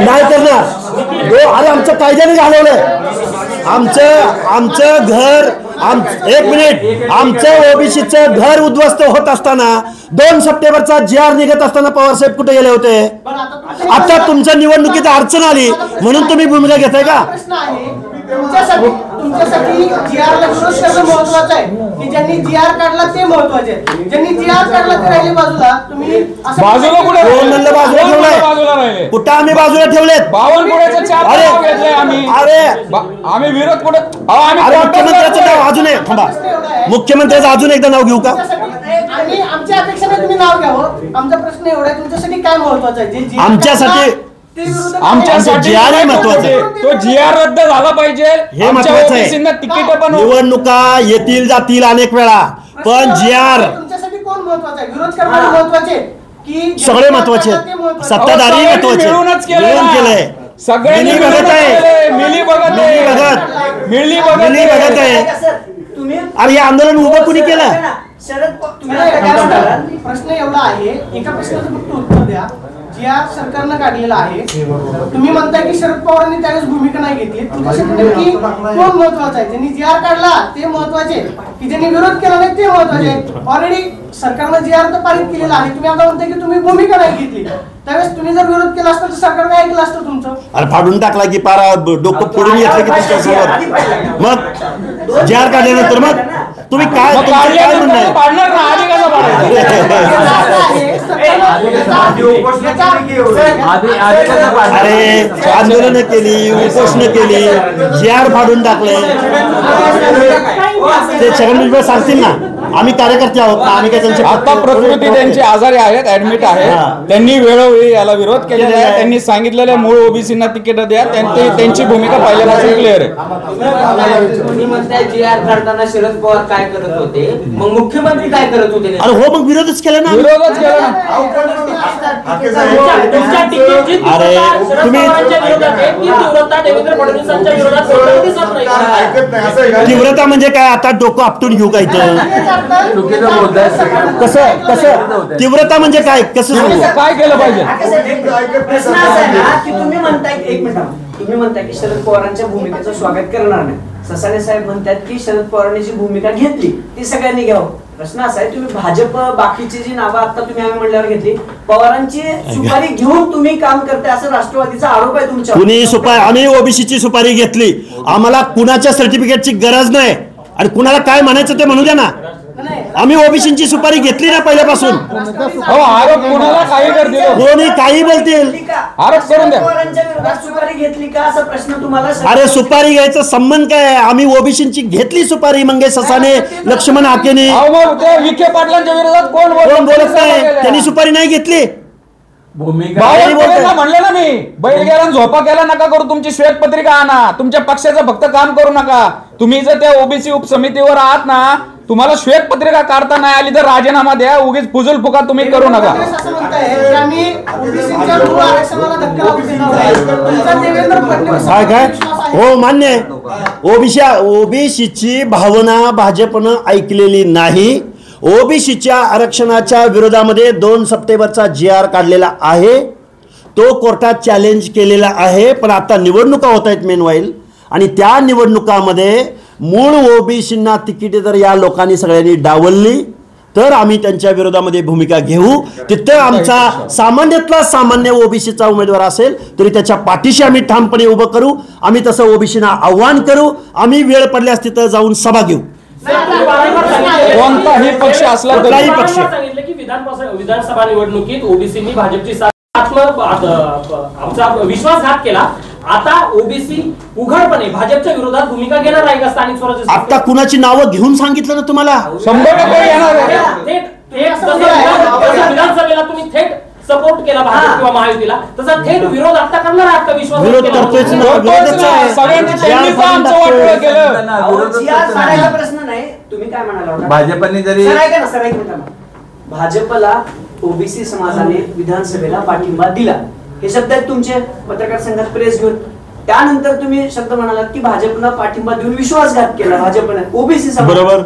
नाही करणार. अरे आमचं कायद्याने घालवलंय. आमचं घर, एक मिनिट, आमचं ओबीसीचं घर उद्ध्वस्त होत असताना 2 सप्टेंबरचा GR निघत असताना पवार साहेब कुठे गेले होते? आता तुमच्या निवडणुकीत अडचण आली म्हणून तुम्ही भूमिका घेताय का? तुमच्यासाठी GR ला विरोध करणं महत्वाचं आहे की ज्यांनी GR काढला ते महत्वाचे आहे. ज्यांनी GR काढला ते राहिले बाजूला. तुम्ही बाजूला कुठे बाजूला ठेवलंय? कुठं आम्ही बाजूला ठेवलेत? बावनकुळेचे 4 नाव घेतले आम्ही. आम्ही विरोध कुठे? मुख्यमंत्र्याचं नाव अजून एक थांबा, मुख्यमंत्र्याचं अजून एकदा नाव घेऊ का? आणि आमच्या अपेक्षेने तुम्ही नाव घ्यावं. आमचा प्रश्न एवढा आहे, तुमच्यासाठी काय महत्वाचं आहे? जे आमच्यासाठी तो GR रद्द झाला पाहिजे हे महत्वाचं आहे. तिकीट पण निवडणुका येतील जातील अनेक वेळा, पण GR तुमच्यासाठी कोण महत्वाचं आहे? विरोध करणारे महत्वाचे की सगळे महत्वाचे आहेत. सत्ताधारी महत्वाचे मिळून केलंय. सगळ्यांनी बघत आहे, मिली बघत आहे. अरे हे आंदोलन उभं कुणी केलं? प्रश्न एवढा आहे, एका प्रश्नाचं फक्त उत्तर द्या. GR सरकारनं काढलेला आहे, तुम्ही म्हणताय की शरद पवारांनी त्यावेळेस भूमिका नाही घेतली. तुमच्यासाठी नक्की कोण महत्वाचं आहे? ज्यांनी GR काढला ते महत्वाचे की ज्यांनी विरोध केला नाही ते महत्वाचे? ऑलरेडी सरकारनं GR तर पारित केलेला आहे. तुम्ही आता म्हणताय की तुम्ही भूमिका नाही घेतली. त्यावेळेस तुम्ही जर विरोध केला असता तर सरकार काय ऐकलं असतं तुमचं? अरे फाडून टाकला की पारा डोकं फोडून घेतलं की तुमच्यासोबत. मग GR काढल्यानंतर मग तुम्ही काय म्हणणं आहे? अरे आंदोलन केली, उपोषण केली, GR फाडून टाकले. ते छगन भुजबळ सांगतील ना, आम्ही कार्यकर्ते आहोत ना, आम्ही काय त्यांचे आता प्रकृती त्यांची आजारी आहेत, ऍडमिट आहेत. त्यांनी वेळोवेळी याला विरोध केलेला आहे. त्यांनी सांगितलेले मूळ ओबीसींना तिकीट द्या. त्यांची भूमिका पहिल्यापासून क्लिअर आहे. तुम्ही म्हणताय GR काढताना शरद पवार काय करत होते, मग मुख्यमंत्री काय करत होते? अरे हो, मग विरोधच केला ना. विरोधच केला ना. अरे तुम्ही तीव्रता म्हणजे काय? आता डोकं आपटून घेऊ काय? कसं तीव्रता म्हणजे काय? कसं काय केलं पाहिजे? प्रश्न असा आहे ना की तुम्ही म्हणताय, एक मिनिट, तुम्ही म्हणताय की शरद पवारांच्या भूमिकेचं स्वागत करणार नाही. ससाने साहेब म्हणतात की शरद पवारांनी जी भूमिका घेतली ती सगळ्यांनी घ्यावं. प्रश्न असा आहे, तुम्ही भाजप बाकीची जी नावं आता तुम्ही आम्ही म्हणल्यावर घेतली, पवारांची सुपारी घेऊन तुम्ही काम करताय असं राष्ट्रवादीचा आरोप आहे तुमच्या. कुणी सुपारी, आम्ही ओबीसीची सुपारी घेतली. आम्हाला कुणाच्या सर्टिफिकेटची गरज नाही आणि कुणाला काय म्हणायचं ते म्हणू द्या ना. आम्ही ओबीसीची सुपारी घेतली ना पहिल्यापासून. आरोप कोणाला काही करतील, कोणी काही बोलतील, आरोप करून द्या. पवारांच्या विरोधात सुपारी घेतली का असा प्रश्न तुम्हाला? अरे सुपारी घ्यायचा संबंध काय? आम्ही ओबीसीची घेतली सुपारी. मंगेश ससाने, लक्ष्मण हाकेने. विखे पाटलांच्या विरोधात कोण बोलत नाही? त्यांनी सुपारी नाही घेतली. म्हणलं ना मी, बैल गेला झोपा केला नका करू. तुमची श्वेतपत्रिका आणा. तुमच्या पक्षाचं फक्त काम करू नका. तुम्ही जर त्या ओबीसी उपसमितीवर आहात ना, तुम्हाला श्वेतपत्रिका काढता नाही आली तर राजीनामा द्या. उगीच फुजल फुका तुम्ही करू नका. काय काय हो मान्य आहे. ओबीसीची भावना भाजपनं ऐकलेली नाही. ओबीसीच्या आरक्षणाच्या विरोधामध्ये 2 सप्टेंबरचा GR काढलेला आहे. तो कोर्टात चॅलेंज केलेला आहे. पण आता निवडणुका होत आहेत मेनवाईल, आणि त्या निवडणुकामध्ये मूळ ओबीसींना तिकीटे जर या लोकांनी सगळ्यांनी डावलली तर आम्ही त्यांच्या विरोधामध्ये भूमिका घेऊ. तिथं आमचा सामान्यातला सामान्य ओबीसीचा उमेदवार असेल तरी त्याच्या पाठीशी आम्ही ठामपणे उभं करू. आम्ही तसं ओबीसींना आव्हान करू. आम्ही वेळ पडल्यास तिथं जाऊन सभा घेऊ. कोणताही पक्ष असला कुठलाही पक्ष. सांगितलं की विधानसभा निवडणुकीत ओबीसींनी भाजपची आमचा विश्वासघात केला. आता ओबीसी उघडपणे भाजपच्या विरोधात भूमिका घेणार आहे का? स्थानिक स्वराज्य आता कुणाची नावं घेऊन सांगितलं ना तुम्हाला? 100% येणार आहे. विधानसभेला तुम्ही थेट सपोर्ट केला भाजप किंवा महायुतीला, तसा थेट विरोध आता करणार आहात का? विश्वास विरोध करतोयच ना, विरोधच आहे. प्रश्न नाही. तुम्ही काय म्हणाला भाजपने जरी भाजपला ओबीसी समाजाने विधानसभेला पाठिंबा दिला, हे शब्द आहेत तुमचे पत्रकार संघात प्रेस घेऊन. त्यानंतर तुम्ही शब्द म्हणालात की भाजपनं पाठिंबा देऊन विश्वासघात केला भाजपने ओबीसी समाज. बरोबर.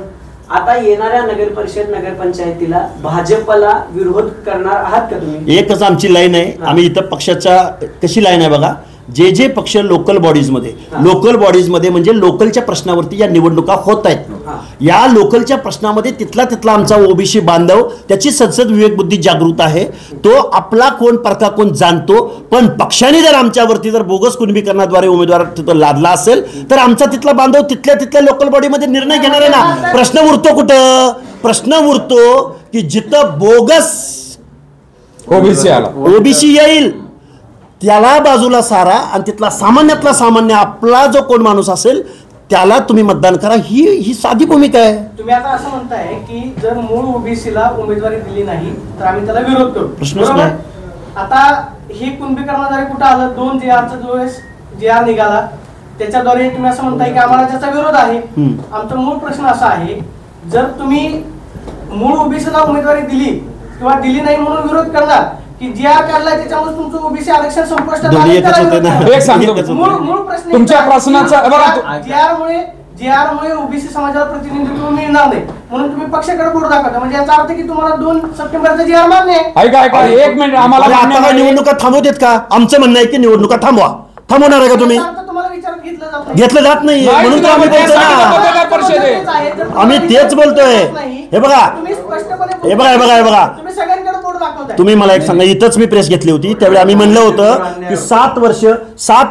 आता येणाऱ्या नगर परिषद नगरपंचायतीला भाजपला विरोध करणार आहात का तुम्ही? एकच आमची लाईन आहे. आम्ही इथं पक्षाच्या कशी लाईन आहे बघा, जे जे पक्ष लोकल बॉडीजमध्ये म्हणजे लोकलच्या प्रश्नावरती या निवडणुका होत आहेत, या लोकलच्या प्रश्नामध्ये तिथला आमचा ओबीसी बांधव, त्याची सदसद विवेकबुद्धी जागृत आहे, तो आपला कोण परका कोण जाणतो. पण पक्षाने जर आमच्यावरती जर बोगस कुणबीकरणाद्वारे उमेदवार तिथं लादला असेल तर आमचा तिथला बांधव तिथल्या लोकल बॉडीमध्ये निर्णय घेणार आहे ना. प्रश्न उरतो कुठं? प्रश्न उरतो की जिथं बोगस ओबीसी येईल त्याला बाजूला सारा आणि तिथला सामान्यातला सामान्य आपला जो कोण माणूस असेल त्याला तुम्ही मतदान करा. ही साधी भूमिका आहे. तुम्ही आता असं म्हणताय की जर मूळ ओबीसीला उमेदवारी दिली नाही तर आम्ही त्याला विरोध करू. प्रश्नच नाही. आता हे कुणबीकरणाद्वारे कुठं आलं? 2 JRचा जो JR निघाला त्याच्याद्वारे तुम्ही असं म्हणताय की आम्हाला त्याचा विरोध आहे. आमचा मूळ प्रश्न असा आहे, जर तुम्ही मूळ ओबीसीला उमेदवारी दिली किंवा दिली नाही म्हणून विरोध करणार की JR काढलाय त्याच्यामुळे तुमचं ओबीसी आरक्षण संपुष्टात मूळ प्रश्न तुमच्या प्रश्नाचा JR मुळे ओबीसी समाजाला प्रतिनिधित्व मिळणार नाही म्हणून तुम्ही पक्षाकडे बोट दाखवता. म्हणजे याचा अर्थ की तुम्हाला 2 सप्टेंबरचा JR मान्य आहे. ऐका 1 मिनिट, आम्हाला आता निवडणुका थांबवतेत का? आमचं म्हणणं आहे की निवडणुका थांबवणार आहे का तुम्ही? तुम्हाला विचारात घेतलं जात नाही म्हणून तर आम्ही बोलतो ना. आम्ही तेच बोलतोय. हे बघा तुम्ही सगळ्यांकडे बोट दाखवताय. तुम्ही मला एक सांगा, इथंच मी प्रेस घेतली होती त्यावेळी आम्ही म्हणलं होतं की 7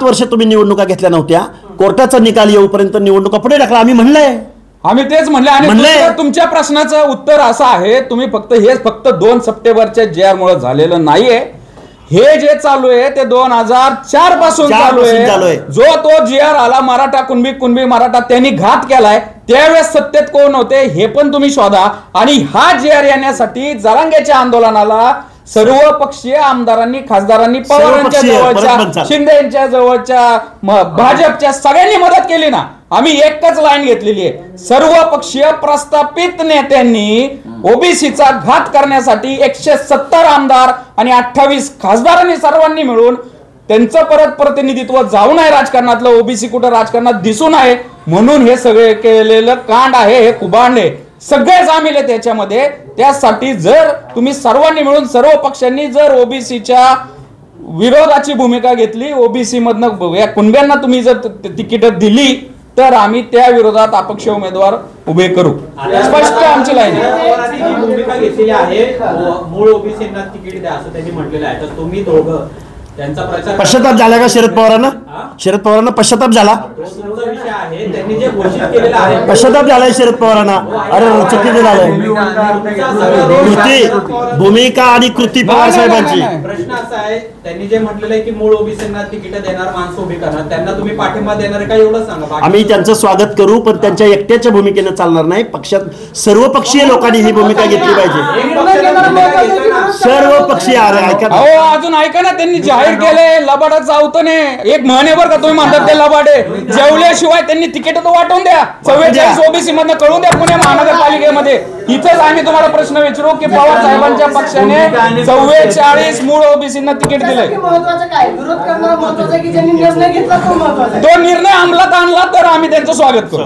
वर्ष तुम्ही निवडणुका घेतल्या नव्हत्या, कोर्टाचा निकाल येऊपर्यंत निवडणुका पुढे टाकला. आम्ही आम्ही तेच म्हणले. आणि तुमच्या प्रश्नाचं उत्तर असं आहे, तुम्ही फक्त 2 सप्टेंबरच्या JR मुळे झालेलं नाहीये. हे जे चालू आहे ते 2004 पासून चालू आहे. जो तो JR आला मराठा कुणबी मराठा त्यांनी घात केलाय, त्यावेळेस सत्तेत कोण होते हे पण तुम्ही शोधा. आणि हा JR येण्यासाठी जरांगेच्या आंदोलनाला सर्व पक्षीय आमदारांनी खासदारांनी पवारांच्या जवळच्या शिंदे यांच्या जवळच्या भाजपच्या सगळ्यांनी मदत केली ना. आम्ही एकच लाईन घेतलेली आहे, सर्व पक्षीय प्रस्थापित नेत्यांनी ओबीसीचा घात करण्यासाठी 170 आमदार आणि 28 खासदारांनी सर्वांनी मिळून त्यांचं परत प्रतिनिधित्व जाऊ नये राजकारणातलं, ओबीसी कुठं राजकारणात दिसू नये म्हणून हे सगळे केलेलं कांड आहे, हे कुभांड आहे. सगळे सामील आहे त्याच्यामध्ये. त्यासाठी जर तुम्ही सर्वांनी मिळून सर्व पक्षांनी जर ओबीसीच्या विरोधाची भूमिका घेतली, ओबीसी मधनं या कुणब्यांना तुम्ही जर तिकीट दिली तर आम्ही त्या विरोधात अपक्ष उमेदवार उभे करू. स्पष्ट आमची लाईन भूमिका घेतलेली आहे. मूळ ओबीसींना तिकीट द्या असं त्यांनी म्हटलेलं आहे. तर तुम्ही दोघं त्यांचा प्रचार पश्चाताप झाला का शरद पवारांना पश्चाताप झाला? विषय आहे त्यांनी जे घोषित केलेलं आहे, पश्चाताप झालाय शरद पवारांना. अरे चुकीचं झालंय. भूमिका आणि कृती पवार साहेबांची. प्रश्न असा आहे, त्यांनी जे म्हटलेलं आहे की मूळ ओबीसींना तिकीट देणार, माणसं उभी करणार, त्यांना तुम्ही पाठिंबा देणार आहे का एवढं सांगा. आम्ही त्यांचं स्वागत करू पण त्यांच्या एकट्याच्या भूमिकेनं चालणार नाही. पक्षात सर्व पक्षीय लोकांनी ही भूमिका घेतली पाहिजे. सर्व पक्षीय. अजून ऐका ना, त्यांनी जाहीर केले लबाडाचं आवतने एक महिनेभर का तुम्ही म्हणतात ते लबाडे जेवल्याशिवाय त्यांनी तिकीट तर वाटून द्या. 44 ओबीसी मधनं कळून द्या पुणे महानगरपालिकेमध्ये. इथेच आम्ही तुम्हाला प्रश्न विचारू की पवार साहेबांच्या पक्षाने 44 मूळ ओबीसींना तिकीट दिलंय. तो निर्णय अंमलात आणला तर आम्ही त्यांचं स्वागत करू.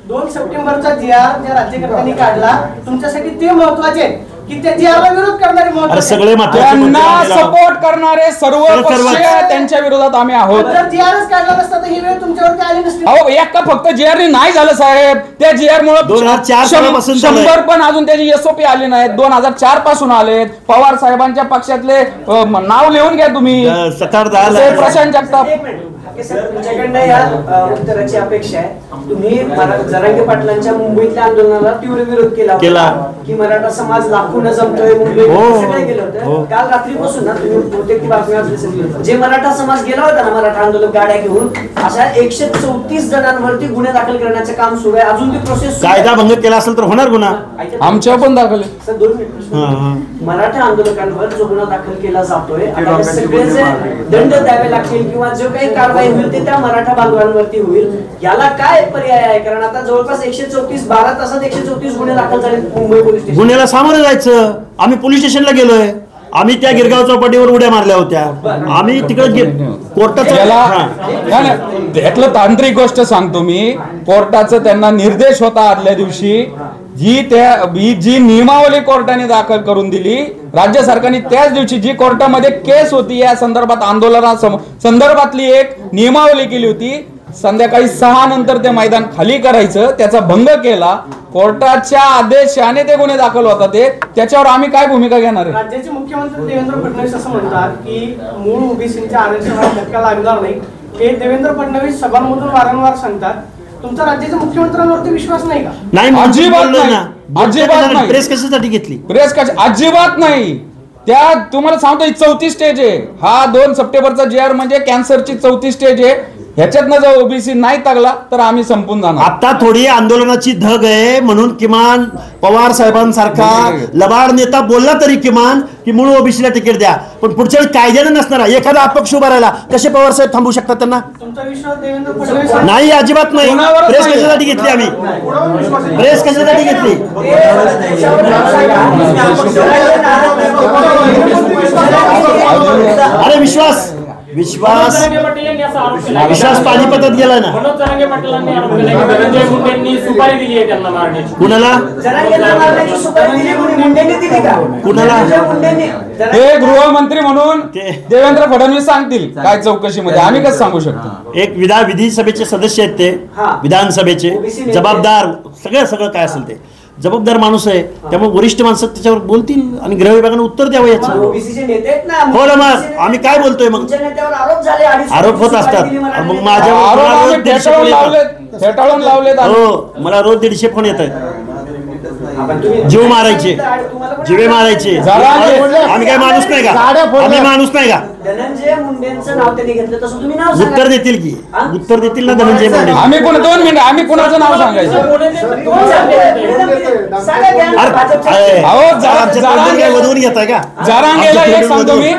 2 सप्टेंबरचा JR ज्या राज्यकर्त्यांनी काढला तुमच्यासाठी ते महत्वाचे की त्या JRला विरोध करणारे महत्वाचे, सगळे त्यांना सपोर्ट करणारे सर्व पक्षीय त्यांच्या विरोधात आम्ही आहोत. जर JRच काढला नसता तर ही वेळ तुमच्यावरती आली नसती. अहो एका फक्त JR नाही झालं साहेब, त्या JR मुळे 100 पण अजून त्याची SOP आली नाही. 2004 पासून आलेत. पवार साहेबांच्या पक्षातले नाव लिहून घ्या तुम्ही. प्रशांत जगताप तुमच्याकडनं या उत्तराची अपेक्षा आहे. तुम्ही जरांगे पाटलांच्या मुंबईतल्या आंदोलनाला तीव्र विरोध केला की मराठा समाज लाखोनं जमतोय मुंबईत, सगळे गेलं होतं. काल रात्रीपासून ना तुम्ही बहुतेक ती बातमी वाचली, जे मराठा समाज गेला होता ना मराठा आंदोलक गाड्या घेऊन, अशा 134 जणांवरती गुन्हे दाखल करण्याचं काम सुरू आहे. अजून ती प्रोसेस, कायदा भंग केला असेल तर होणार गुन्हा, आमच्यावर पण दाखल आहे. Sir 2 minute. मराठा आंदोलकांवर जो गुन्हा दाखल केला जातोय, आता सगळे जे दंड द्यावे लागतील किंवा जो काही कारवाई होईल ते त्या मराठा बांधवांवरती होईल, याला काय पर्याय आहे? कारण आता जवळपास 134 12 तासात 134 गुन्हे दाखल झाले मुंबई पोलीस स्टेशन. गुन्ह्याला सामोरं जायचं. आम्ही पोलीस स्टेशनला गेलोय, आम्ही त्या गिरगाव चौपाटीवर उड्या मारल्या होत्या, आम्ही तिकडे कोर्टाचं त्यातलं तांत्रिक गोष्ट सांगतो मी. कोर्टाचं त्यांना निर्देश होता आदल्या दिवशी, जी नियमावली कोर्टाने दाखल करून दिली राज्य सरकारने, त्याच दिवशी जी कोर्टामध्ये केस होती या संदर्भात आंदोलना संदर्भातली एक नियमावली केली होती. संध्याकाळी 6 नंतर ते मैदान खाली करायचं, त्याचा भंग केला. कोर्टाच्या आदेशाने ते गुन्हे दाखल होतात, त्याच्यावर आम्ही काय भूमिका घेणार आहे? राज्याचे मुख्यमंत्री देवेंद्र फडणवीस असं म्हणतात की मूळ ओबीसीच्या आरक्षणाला धक्का लागणार नाही, हे देवेंद्र फडणवीस सभांमधून वारंवार सांगतात. तुमचा राज्याच्या मुख्यमंत्र्यांवरती विश्वास नाही का? नाही, अजिबात नाही, अजिबात नाही. प्रेस कशासाठी घेतली? प्रेस अजिबात नाही. त्या तुम्हाला सांगतो 4थी स्टेज आहे. हा 2 सप्टेंबरचा JR म्हणजे कॅन्सरची 4थी स्टेज आहे. ह्याच्यातनं जर ओबीसी नाही टाकला तर आम्ही संपून जाणार. आता थोडी आंदोलनाची धग आहे म्हणून किमान पवार साहेबांसारखा लबाड नेता बोलला तरी किमान की मूळ ओबीसीला तिकीट द्या, पण पुढच्या वेळी कायद्याने नसणार एखादा अपक्ष उभा राहिला, कसे पवार साहेब थांबू शकतात त्यांना? तुमचा विश्वास देवेंद्र फडणवीस नाही, अजिबात नाही. प्रेस कशासाठी घेतली आम्ही? प्रेस कशासाठी घेतली? अरे विश्वास विश्वास पानिपतात गेला ना. कुणाला कुणाला हे गृहमंत्री म्हणून देवेंद्र फडणवीस सांगतील काय चौकशीमध्ये, आम्ही कसं सांगू शकतो? एक विधानसभेचे सदस्य आहेत ते, विधानसभेचे जबाबदार, सगळं काय असेल ते जबाबदार माणूस आहे, त्यामुळे वरिष्ठ माणसं त्याच्यावर बोलतील आणि गृह विभागाने उत्तर द्यावं याचं. हो ना, मग आम्ही काय बोलतोय? मग आरोप होत असतात. मग माझ्यावर फेटाळून लावलेत. हो, मला रोज 150 फोन येत आहेत. जीव मारायचे, जिवे मारायचे. आम्ही काय माणूस नाही का? आम्ही माणूस नाही का? धनंजय मुंडेंचं नाव त्यांनी घेतलं, तसं तुम्ही नाव उत्तर देतील की? उत्तर देतील ना धनंजय मुंडे? आम्ही 2 मिनिट आम्ही कोणाचं नाव सांगायचं? वधवून घेताय का? जरांगेला एक सांगतो मी,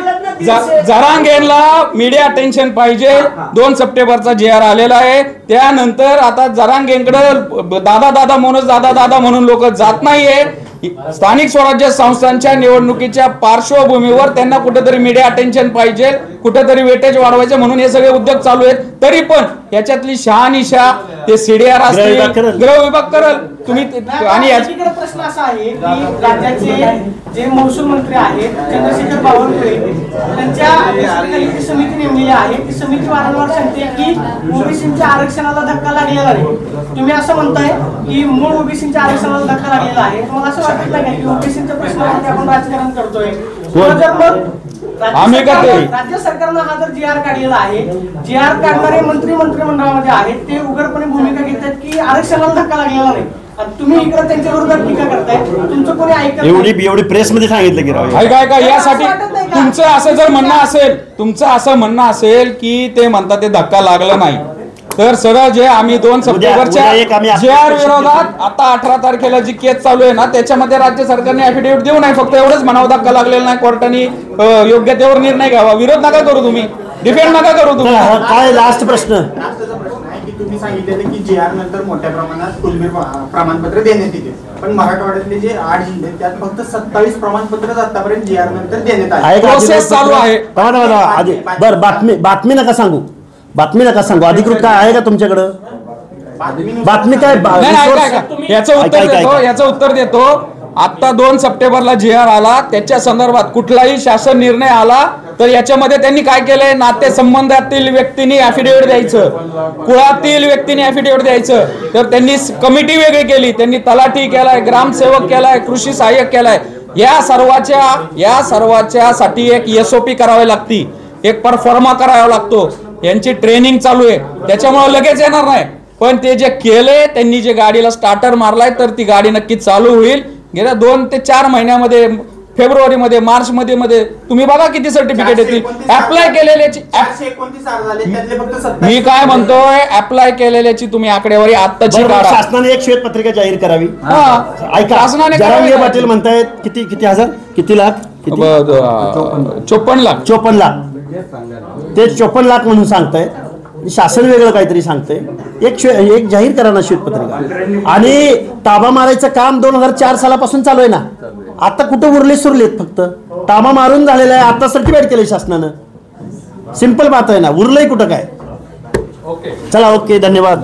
जरांगेला मीडिया अटेन्शन पाहिजे. 2 सप्टेंबरचा JR आलेला आहे, त्यानंतर आता जरांगेंकडे दादा म्हणून लोक जात नाहीये. स्थानिक स्वराज्य संस्थांच्या निवडणुकीच्या पार्श्वभूमीवर त्यांना कुठेतरी मीडिया अटेन्शन पाहिजे, कुठेतरी वेटेज वाढवायचे म्हणून हे सगळे उद्योग चालू आहेत. तरी पण याच्यातली शहानिशा ते CDR असतील, गृह विभाग करल तुम्ही. आणि प्रश्न असा आहे की राज्याचे जे महसूल मंत्री आहेत चंद्रशेखर बावनकुळे, त्यांच्या समिती नेमलेली आहे, ती समिती वारंवार सांगते की ओबीसीच्या आरक्षणाला धक्का लागलेला नाही. तुम्ही असं म्हणताय की मूळ ओबीसीच्या आरक्षणाला धक्का लागलेला आहे, तुम्हाला असं वाटत नाही की ओबीसीच्या प्रश्नावरती आपण राजकारण करतोय? जर मग राज्य सरकारनं हा जर JR काढलेला आहे, JR काढणारे मंत्रिमंडळामध्ये आहेत, ते उघडपणे भूमिका घेतात की आरक्षणाला धक्का लागलेला नाही. तुम्ही इकडे त्यांच्या विरोधात टीका करताय, तुमचं कोणी ऐकत? एवढी प्रेस मध्ये सांगितलं की काय यासाठी तुमचं असं जर म्हणणं असेल की ते म्हणतात ते धक्का लागला नाही, तर सरळ जे आम्ही 2 सप्टेंबरच्या JR विरोधात आता 18 तारखेला जी केस चालू आहे ना, त्याच्यामध्ये राज्य सरकारने ऍफिडेव्हिट देऊ नये, फक्त एवढंच म्हणावं धक्का लागलेला नाही, कोर्टाने योग्यतेवर निर्णय घ्यावा. विरोध नका करू तुम्ही, डिफेंड नका करू तुम्ही. काय लास्ट प्रश्न? तुम्ही सांगितलेलं की JR नंतर मोठ्या प्रमाणात कुलबीर प्रमाणपत्र देण्यात येते, पण मराठवाड्यातले जे 8 जिल्हे त्यात फक्त 27 प्रमाणपत्र आतापर्यंत JR नंतर देण्यात आले. प्रोसेस चालू आहे. बरं, बातमी नका सांगू, अधिकृत काय आहे का तुमच्याकडं? बातमी काय? याचं उत्तर देतो. आता 2 सप्टेंबरला JR आला, त्याच्या संदर्भात कुठलाही शासन निर्णय आला तर याच्यामध्ये त्यांनी काय केलंय? नातेसंबंधातील व्यक्तींनी ऍफिडेव्हिट द्यायचं, कुळातील व्यक्तींनी ऍफिडेव्हिट द्यायचं. तर त्यांनी कमिटी वेगळी केली, त्यांनी तलाठी केलाय, ग्रामसेवक केलाय, कृषी सहाय्यक केलाय. या सर्वाच्या साठी एक SOP करावी लागती, एक परफॉर्मा करावा लागतो. यांची ट्रेनिंग चालू आहे, त्याच्यामुळे लगेच येणार नाही. पण ते जे केलंय, त्यांनी जे गाडीला स्टार्टर मारलाय, तर ती गाडी नक्की चालू होईल. गेल्या 2 ते 4 महिन्यामध्ये, फेब्रुवारीमध्ये, मार्चमध्ये तुम्ही बघा किती सर्टिफिकेट येतील अप्लाय केलेल्याची. 429 अर्ज आले, त्यातले फक्त 27 मी काय म्हणतोय, अप्लाय केलेल्याची तुम्ही आकडेवारी आत्ताची बरोबर, काढा. शासनाने एक श्वेतपत्रिका जाहीर करावी. ऐका, शासनाने जरांगे करावी. पाटील म्हणतायत किती हजार, किती लाख, 54 लाख. 54 लाख. ते 54 लाख म्हणून सांगतायत. शासन वेगळं काहीतरी सांगतंय. एक जाहीर करा ना श्वेतपत्रिका. आणि ताबा मारायचं काम 2004 सालापासून चालू आहे ना. आता कुठं उरले सुरलेत, फक्त ताबा मारून झालेला आहे. आता सर्टिफाईड केलंय शासनानं. सिंपल बात आहे ना, उरलंय कुठं काय. चला, ओके, धन्यवाद.